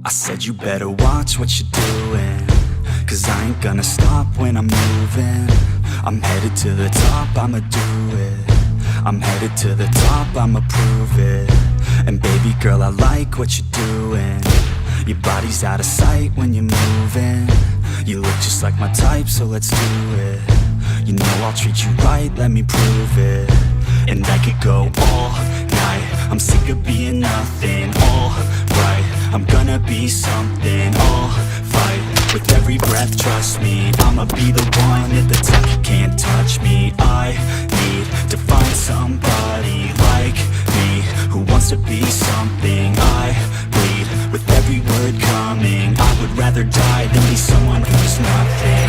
I said you better watch what you're doing, 'cause I ain't gonna stop when I'm moving. I'm headed to the top, I'ma do it. I'm headed to the top, I'ma prove it. And baby girl, I like what you're doing. Your body's out of sight when you're moving. You look just like my type, so let's do it. You know I'll treat you right, let me prove it. And I could go all night, I'm sick of being nothing. All right, I'm gonna be something. All fight, with every breath, trust me. I'ma be the one at the top, you can't touch me. I need to find somebody like me, who wants to be something. I bleed with every word coming. I would rather die than be someone who's nothing.